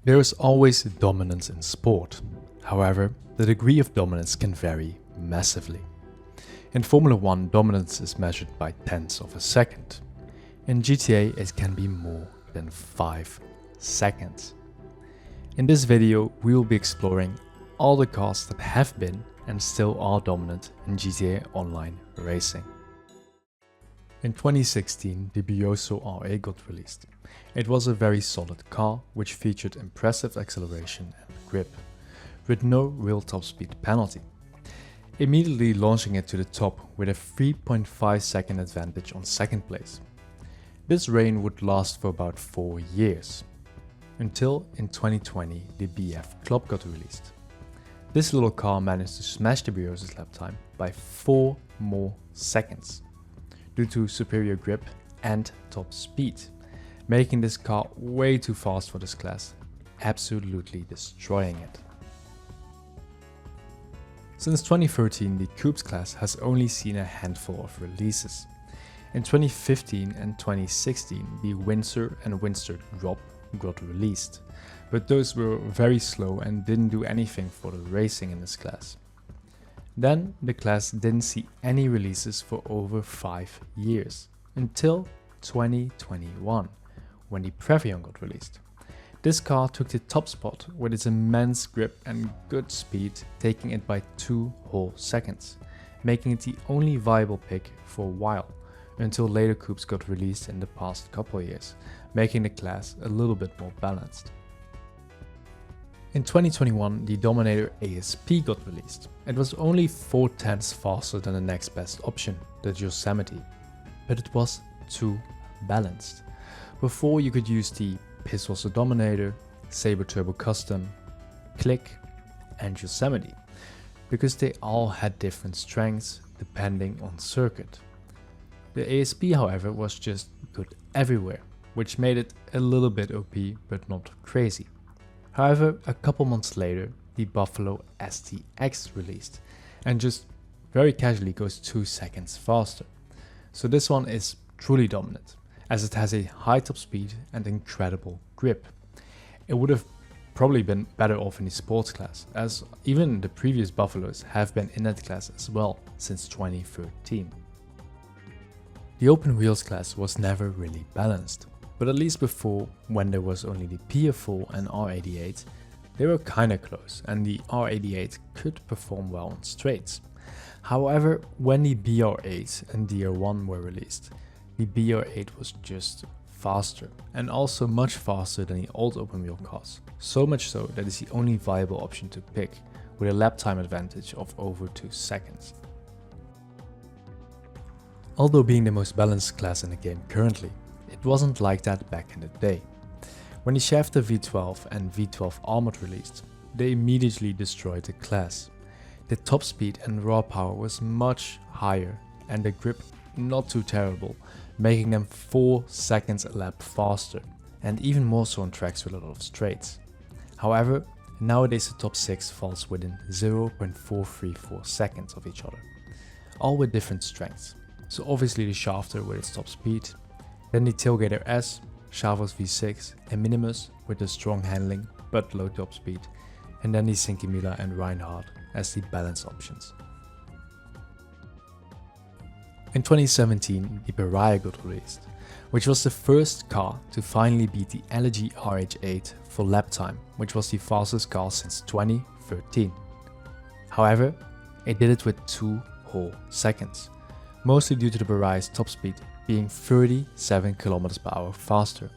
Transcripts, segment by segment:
There is always dominance in sport. However, the degree of dominance can vary massively. In Formula 1, dominance is measured by tenths of a second. In GTA, it can be more than 5 seconds. In this video, we will be exploring all the cars that have been and still are dominant in GTA Online racing. In 2016, the Bioso RA got released. It was a very solid car which featured impressive acceleration and grip, with no real top speed penalty, immediately launching it to the top with a 3.5 second advantage on second place. This reign would last for about 4 years, until in 2020 the BF Club got released. This little car managed to smash the Bioso's lap time by 4 more seconds, due to superior grip and top speed, making this car way too fast for this class, absolutely destroying it. Since 2013, the Coupes class has only seen a handful of releases. In 2015 and 2016, the Windsor and Windsor Drop got released, but those were very slow and didn't do anything for the racing in this class. Then the class didn't see any releases for over 5 years, until 2021, when the Previon got released. This car took the top spot with its immense grip and good speed, taking it by 2 whole seconds, making it the only viable pick for a while, until later Coupes got released in the past couple of years, making the class a little bit more balanced. In 2021, the Dominator ASP got released. It was only 4 tenths faster than the next best option, the Yosemite, but it was too balanced. Before, you could use the Pistolster Dominator, Sabre Turbo Custom, Click and Yosemite, because they all had different strengths depending on circuit. The ASP, however, was just good everywhere, which made it a little bit OP but not crazy. However, a couple months later, the Buffalo STX released, and just very casually goes 2 seconds faster. So this one is truly dominant, as it has a high top speed and incredible grip. It would have probably been better off in the sports class, as even the previous Buffaloes have been in that class as well since 2013. The open wheels class was never really balanced. But at least before, when there was only the PF4 and R88, they were kinda close and the R88 could perform well on straights. However, when the BR8 and DR1 were released, the BR8 was just faster and also much faster than the old open wheel cars. So much so that it's the only viable option to pick, with a lap time advantage of over 2 seconds. Although being the most balanced class in the game currently, it wasn't like that back in the day. When the Schäfer V12 and V12 Armored released, they immediately destroyed the class. The top speed and raw power was much higher and the grip not too terrible, making them 4 seconds a lap faster, and even more so on tracks with a lot of straights. However, nowadays the top 6 falls within 0.434 seconds of each other, all with different strengths. So obviously the Schäfer with its top speed, then the Tailgater S, Chavos V6 and Minimus with the strong handling but low top speed, and then the Sinkimila and Reinhardt as the balance options. In 2017, the Pariah got released, which was the first car to finally beat the LG RH8 for lap time, which was the fastest car since 2013. However, it did it with 2 whole seconds, mostly due to the Pariah's top speed being 37 km/h faster.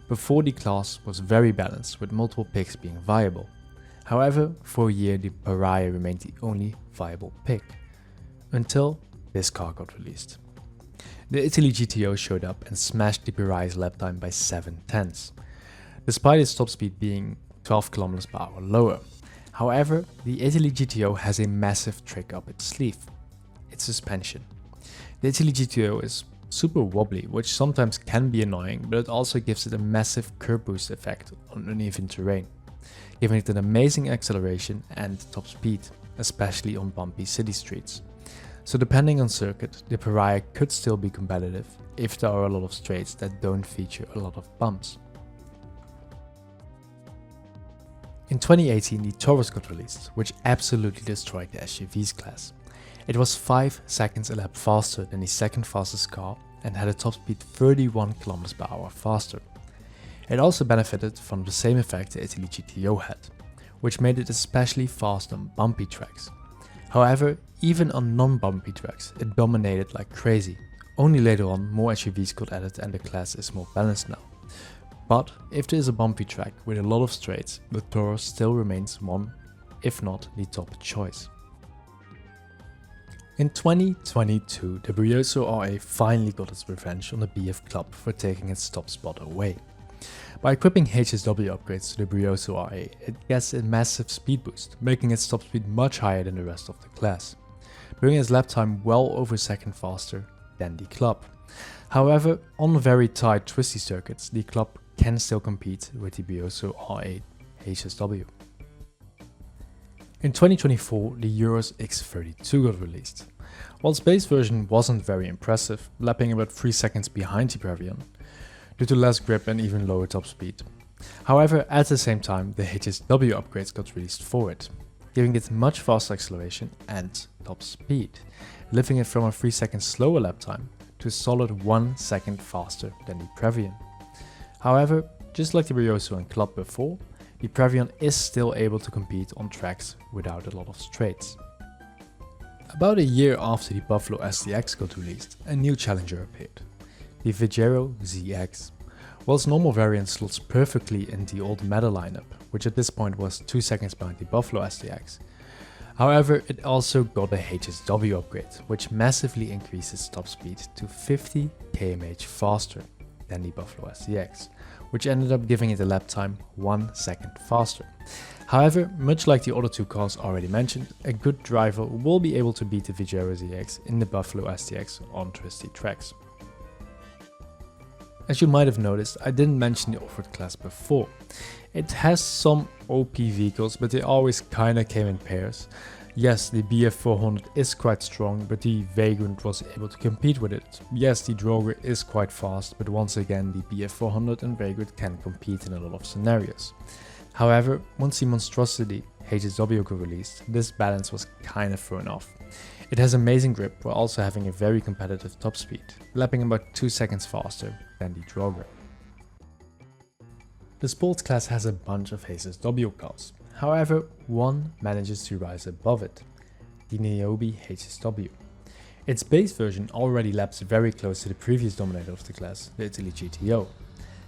Before, the class was very balanced with multiple picks being viable. However, for a year the Pariah remained the only viable pick, until this car got released. The Italy GTO showed up and smashed the Pariah's lap time by 7 tenths, despite its top speed being 12 km/h lower. However, the Italy GTO has a massive trick up its sleeve: its suspension. The Italy GTO is super wobbly, which sometimes can be annoying, but it also gives it a massive curb boost effect on uneven terrain, giving it an amazing acceleration and top speed, especially on bumpy city streets. So depending on circuit, the Pariah could still be competitive if there are a lot of straights that don't feature a lot of bumps. In 2018, the Taurus got released, which absolutely destroyed the SUVs class. It was 5 seconds a lap faster than the second fastest car and had a top speed 31 km/h faster. It also benefited from the same effect the Italy GTO had, which made it especially fast on bumpy tracks. However, even on non-bumpy tracks, it dominated like crazy. Only later on, more SUVs got added and the class is more balanced now. But if there is a bumpy track with a lot of straights, the Taurus still remains one, if not the top choice. In 2022, the Brioso RA finally got its revenge on the BF Club for taking its top spot away. By equipping HSW upgrades to the Brioso RA, it gets a massive speed boost, making its top speed much higher than the rest of the class, bringing its lap time well over a second faster than the Club. However, on very tight twisty circuits, the Club can still compete with the Brioso RA HSW. In 2024, the Urus X32 got released. While its base version wasn't very impressive, lapping about 3 seconds behind the Previon, due to less grip and even lower top speed. However, at the same time, the HSW upgrades got released for it, giving it much faster acceleration and top speed, lifting it from a 3 seconds slower lap time to a solid 1 second faster than the Previon. However, just like the Brioso and Club before, the Previon is still able to compete on tracks without a lot of straights. About a year after the Buffalo STX got released, a new challenger appeared, the Vigero ZX. While its normal variant slots perfectly in the old Meta lineup, which at this point was 2 seconds behind the Buffalo STX. However, it also got a HSW upgrade, which massively increases top speed to 50 km/h faster than the Buffalo STX, which ended up giving it a lap time 1 second faster. However, much like the other two cars already mentioned, a good driver will be able to beat the Vigero ZX in the Buffalo STX on twisty tracks. As you might have noticed, I didn't mention the Offroad class before. It has some OP vehicles, but they always kinda came in pairs. Yes, the BF400 is quite strong, but the Vagrant was able to compete with it. Yes, the Droger is quite fast, but once again the BF400 and Vagrant can compete in a lot of scenarios. However, once the Monstrosity HSW got released, this balance was kinda thrown off. It has amazing grip while also having a very competitive top speed, lapping about 2 seconds faster than the Droger. The sports class has a bunch of HSW cars, however one manages to rise above it, the Niobe HSW. Its base version already laps very close to the previous dominator of the class, the Italy GTO.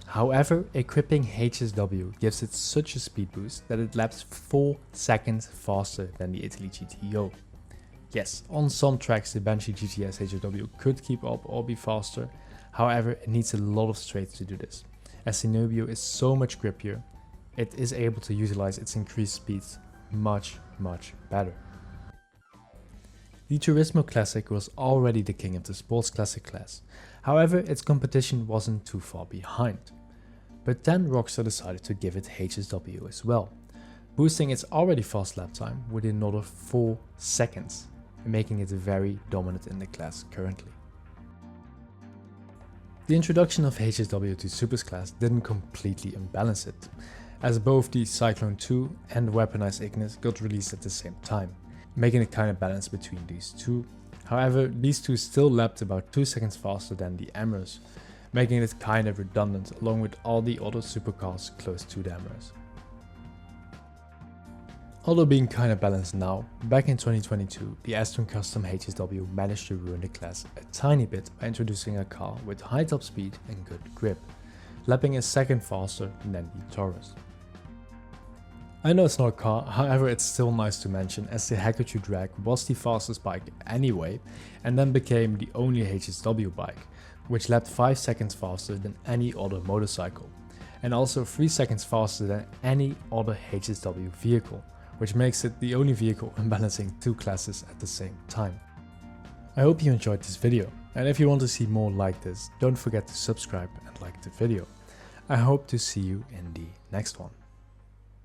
However, equipping HSW gives it such a speed boost that it laps 4 seconds faster than the Italy GTO. Yes, on some tracks the Banshee GTS HSW could keep up or be faster, however it needs a lot of straights to do this. As the Niobe is so much grippier, it is able to utilize its increased speeds much better. The Turismo Classic was already the king of the sports classic class, however its competition wasn't too far behind. But then Rockstar decided to give it HSW as well, boosting its already fast lap time with another 4 seconds, making it very dominant in the class currently. The introduction of HSW to Supers class didn't completely unbalance it, as both the Cyclone 2 and Weaponized Ignis got released at the same time, making a kind of balance between these two. However, these two still lapped about 2 seconds faster than the Amers, making it kind of redundant along with all the other supercars close to the Amers. Although being kinda balanced now, back in 2022, the Aston Custom HSW managed to ruin the class a tiny bit by introducing a car with high top speed and good grip, lapping a second faster than the Taurus. I know it's not a car, however it's still nice to mention as the Hakuchu Drag was the fastest bike anyway and then became the only HSW bike, which lapped 5 seconds faster than any other motorcycle, and also 3 seconds faster than any other HSW vehicle, which makes it the only vehicle unbalancing 2 classes at the same time. I hope you enjoyed this video, and if you want to see more like this, don't forget to subscribe and like the video. I hope to see you in the next one.